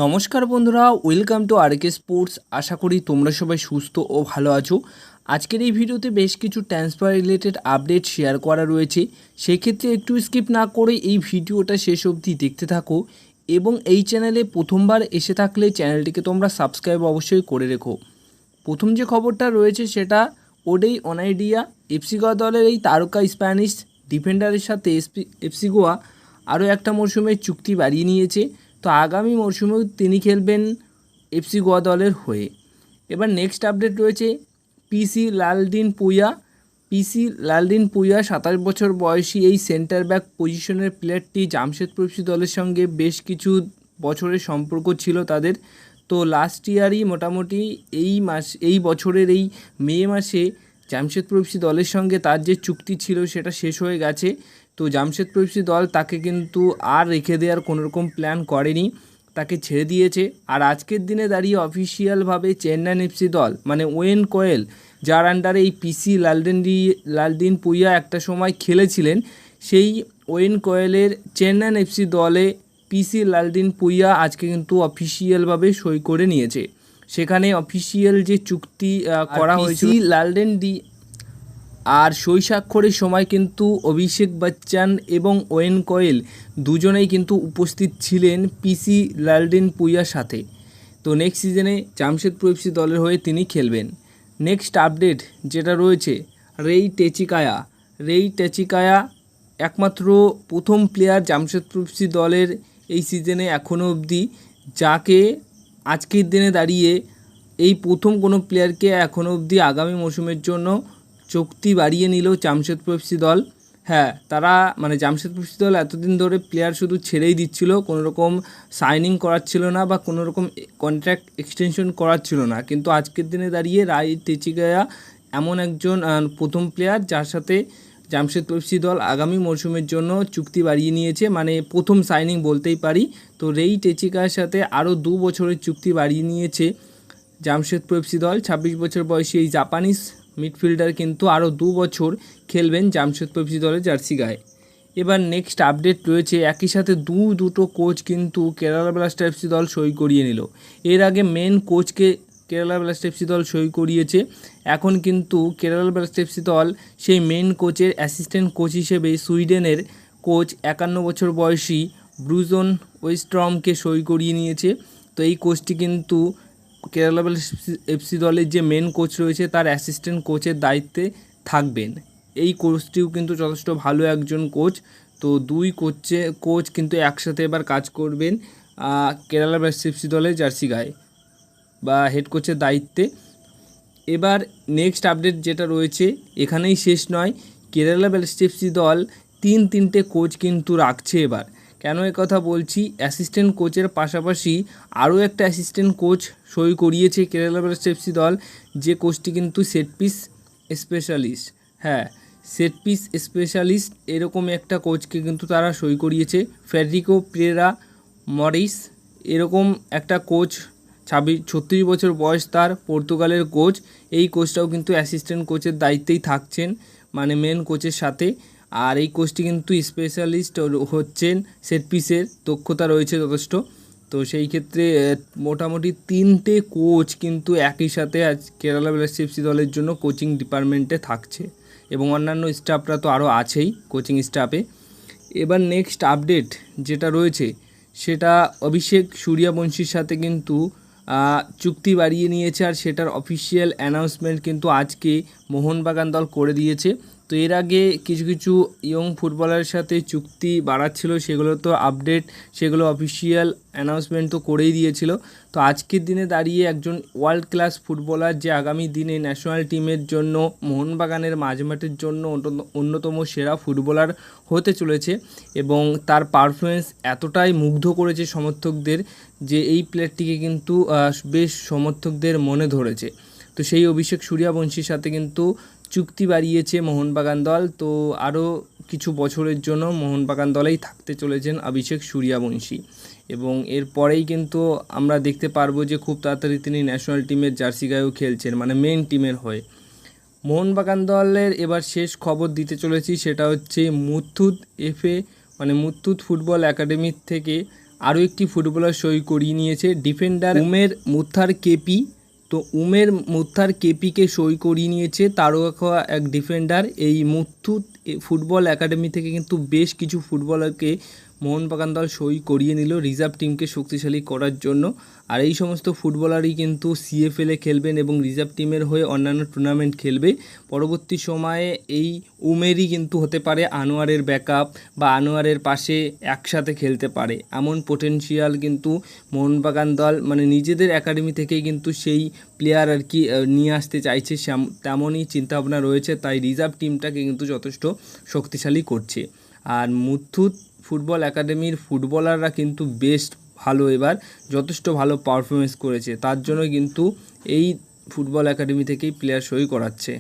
নমস্কার বন্ধুরা, welcome to আরকে sports. আশা করি তোমরা সবাই সুস্থ ও ভালো আছো। আজকের এই ভিডিওতে বেশ কিছু ট্রান্সফার রিলেটেড আপডেট শেয়ার করা রয়েছে, সেক্ষেত্রে একটু স্কিপ না করে এই ভিডিওটা শেষ অবধি দেখতে থাকো এবং এই চ্যানেলে প্রথমবার এসে থাকলে চ্যানেলটিকে তোমরা সাবস্ক্রাইব অবশ্যই করে রেখো। প্রথম যে খবরটা রয়েছে সেটা ওডেই অনাইডিয়া এফসি গোয়া দলের এই তারকা স্প্যানিশ ডিফেন্ডারের সাথে এফসি গোয়া আরও একটা মরশুমের চুক্তি বাড়িয়ে নিয়েছে। তো আগামী মরশুমেও তিনি খেলবেন এফসি গোয়া দলের হয়ে। এবার নেক্সট আপডেট রয়েছে পিসি লালদিন পুইয়া 27 বছর বয়সী এই সেন্টার ব্যাক পজিশনের প্লেয়ারটি জামশেদপুর এফসি দলের সঙ্গে বেশ কিছু বছরের সম্পর্ক ছিল তাদের। তো লাস্ট ইয়ারই মোটামুটি এই বছরের এই মে মাসে জামশেদপুর এফসি দলের সঙ্গে তার যে চুক্তি ছিল সেটা শেষ হয়ে গেছে। তো জামশেদপুর এফসি দল তাকে কিন্তু আর রেখে দেওয়ার কোনোরকম প্ল্যান করেনি, তাকে ছেড়ে দিয়েছে। আর আজকের দিনে দাঁড়িয়ে অফিসিয়ালভাবে চেন্নাইন এফসি দল মানে ওয়েন কোয়েল, যার আন্ডারে এই পিসি লালদিন পুইয়া একটা সময় খেলেছিলেন, সেই ওয়েন কোয়েলের চেন্নাইন এফসি দলে পিসি লালদিন পুইয়া আজকে কিন্তু অফিসিয়ালভাবে সই করে নিয়েছে। সেখানে অফিসিয়াল যে চুক্তি করা হয়েছে আর সই স্বাক্ষরের সময় কিন্তু অভিষেক বচ্চন এবং ওয়েন কোয়েল দুজনেই কিন্তু উপস্থিত ছিলেন পিসি লালদিন পুইয়ার সাথে। তো নেক্সট সিজনে জামশেদপুর এফসি দলের হয়ে তিনি খেলবেন। নেক্সট আপডেট যেটা রয়েছে রেই টেচিকায়া একমাত্র প্রথম প্লেয়ার জামশেদপুর এফসি দলের এই সিজনে এখনও অবধি যাকে আজকের দিনে দাঁড়িয়ে এই প্রথম কোনো প্লেয়ারকে এখনও অবধি আগামী মৌসুমের জন্য চুক্তি বাড়িয়ে নিল জামশেদপুর এফসি দল। হ্যাঁ, তারা মানে জামশেদপুর এফসি দল এতদিন ধরে প্লেয়ার শুধু ছেড়েই দিচ্ছিল, কোনো রকম সাইনিং করাচ্ছিল না বা কোনো রকম কন্ট্রাক্ট এক্সটেনশন করাচ্ছিল না। কিন্তু আজকের দিনে দাঁড়িয়ে রাই টেচিকায়া এমন একজন প্রথম প্লেয়ার যার সাথে জামশেদপুর এফসি দল আগামী মরশুমের জন্য চুক্তি বাড়িয়ে নিয়েছে, মানে প্রথম সাইনিং বলতেই পারি। তো রেই টেচিকায়ার সাথে আরও 2 বছরের চুক্তি বাড়িয়ে নিয়েছে জামশেদপুর এফসি দল। 26 বছর বয়সী এই জাপানিজ মিডফিল্ডার কিন্তু আরও 2 বছর খেলবেন জামশেদপুর এফসি দলের জার্সি গায়ে। এবার নেক্সট আপডেট রয়েছে একই সাথে দুটো কোচ কিন্তু কেরালা ব্লাস্টার এফসি দল সই করিয়ে নিল। এর আগে মেন কোচকে কেরালা ব্লাস্টার এফসি দল সই করিয়েছে, এখন কিন্তু কেরালা ব্লাস্টার এফসি দল সেই মেন কোচের অ্যাসিস্ট্যান্ট কোচ হিসেবে সুইডেনের কোচ 51 বছর বয়সী ব্রুজন ওয়েস্ট্রমকে সই করিয়ে নিয়েছে। তো এই কোচটি কিন্তু কেরালা ব্লাস্টার এফসি দলের যে মেন কোচ রয়েছে তার অ্যাসিস্ট্যান্ট কোচের দায়িত্বে থাকবেন। এই কোচটিও কিন্তু যথেষ্ট ভালো একজন কোচ। তো দুই কোচ কিন্তু একসাথে এবার কাজ করবেন কেরালা ব্লাস্টার এফসি দলের জার্সি গায়ে বা হেড কোচের দায়িত্বে। এবার নেক্সট আপডেট যেটা রয়েছে এখানেই শেষ নয়, কেরালা ব্লাস্টার এফসি দল তিনটে কোচ কিন্তু রাখছে এবার। কেন কথা বলছি, অ্যাসিস্ট্যান্ট কোচের পাশাপাশি আরও একটা অ্যাসিস্ট্যান্ট কোচ সই করিয়েছে কেরালা ব্লাস্টার এফসি দল, যে কোচটি কিন্তু সেটপিস স্পেশালিস্ট এরকম একটা কোচকে কিন্তু তারা সই করিয়েছে। ফেডরিকো পেরেরা মরিস এরকম একটা কোচ, 36 বছর বয়স তার, পর্তুগালের কোচ। এই কোচটাও কিন্তু অ্যাসিস্ট্যান্ট কোচের দায়িত্বেই থাকছেন, মানে মেন কোচের সাথে। আর এই কোচটি কিন্তু স্পেশালিস্ট হচ্ছেন, সেটপিসের দক্ষতা রয়েছে যথেষ্ট। তো সেই ক্ষেত্রে মোটামুটি 3টে কোচ কিন্তু একই সাথে আজ কেরালা ব্লাস্টার এফসি দলের জন্য কোচিং ডিপার্টমেন্টে থাকছে এবং অন্যান্য স্টাফরা তো আরও আছেই কোচিং স্টাফে। এবার নেক্সট আপডেট যেটা রয়েছে সেটা অভিষেক সূর্যবংশীর সাথে কিন্তু চুক্তি বাড়িয়ে নিয়েছে, আর সেটার অফিসিয়াল অ্যানাউন্সমেন্ট কিন্তু আজকে মোহনবাগান দল করে দিয়েছে। তো এর আগে কিছু ইয়ং ফুটবলারের সাথে চুক্তি বাড়াচ্ছিল, সেগুলো তো আপডেট, সেগুলো অফিসিয়াল অ্যানাউন্সমেন্ট তো করেই দিয়েছিল। তো আজকের দিনে দাঁড়িয়ে একজন ওয়ার্ল্ড ক্লাস ফুটবলার যে আগামী দিনে ন্যাশনাল টিমের জন্য মোহনবাগানের মাঝমাঠের জন্য অন্যতম সেরা ফুটবলার হতে চলেছে এবং তার পারফরমেন্স এতটাই মুগ্ধ করেছে সমর্থকদের যে এই প্লেয়ারটিকে কিন্তু বেশ সমর্থকদের মনে ধরেছে। তো সেই অভিষেক সূর্যবংশীর সাথে কিন্তু চুক্তি বাড়িয়েছে মোহনবাগান দল। তো আরও কিছু বছরের জন্য মোহনবাগান দলেই থাকতে চলেছেন অভিষেক সূর্যবংশী এবং এরপরেই কিন্তু আমরা দেখতে পারবো যে খুব তাড়াতাড়ি তিনি ন্যাশনাল টিমের জার্সি গায়েও খেলছেন, মানে মেন টিমের হয়ে। মোহনবাগান দলের এবার শেষ খবর দিতে চলেছি, সেটা হচ্ছে মুথুট ফুটবল একাডেমির থেকে আরও একটি ফুটবলার সই করিয়ে নিয়েছে, ডিফেন্ডার উমের মুথার কেপি। তো উমের মুথার কেপিকে সই করিয়ে নিয়েছে তারকা এক ডিফেন্ডার। এই মুথুট ফুটবল একাডেমি থেকে কিন্তু বেশ কিছু ফুটবলারকে মোহনবাগান দল সই করিয়ে নিল রিজার্ভ টিমকে শক্তিশালী করার জন্য। আর এই সমস্ত ফুটবলারই কিন্তু সিএফএলে খেলবেন এবং রিজার্ভ টিমের হয়ে অন্যান্য টুর্নামেন্ট খেলবে। পরবর্তী সময়ে এই উমেরই কিন্তু হতে পারে আনোয়ারের ব্যাকআপ বা আনোয়ারের পাশে একসাথে খেলতে পারে, এমন পোটেনশিয়াল কিন্তু মোহনবাগান দল মানে নিজেদের একাডেমি থেকেই কিন্তু সেই প্লেয়ার আর কি নিয়ে আসতে চাইছে, তেমনই চিন্তাভাবনা রয়েছে। তাই রিজার্ভ টিমটাকে কিন্তু যথেষ্ট শক্তিশালী করছে। আর মুথুট ফুটবল একাডেমির ফুটবলাররা কিন্তু বেশ ভালো, এবার যথেষ্ট ভালো পারফরমেন্স করেছে, তার জন্য কিন্তু এই ফুটবল একাডেমি থেকেই প্লেয়ার সই করাচ্ছে।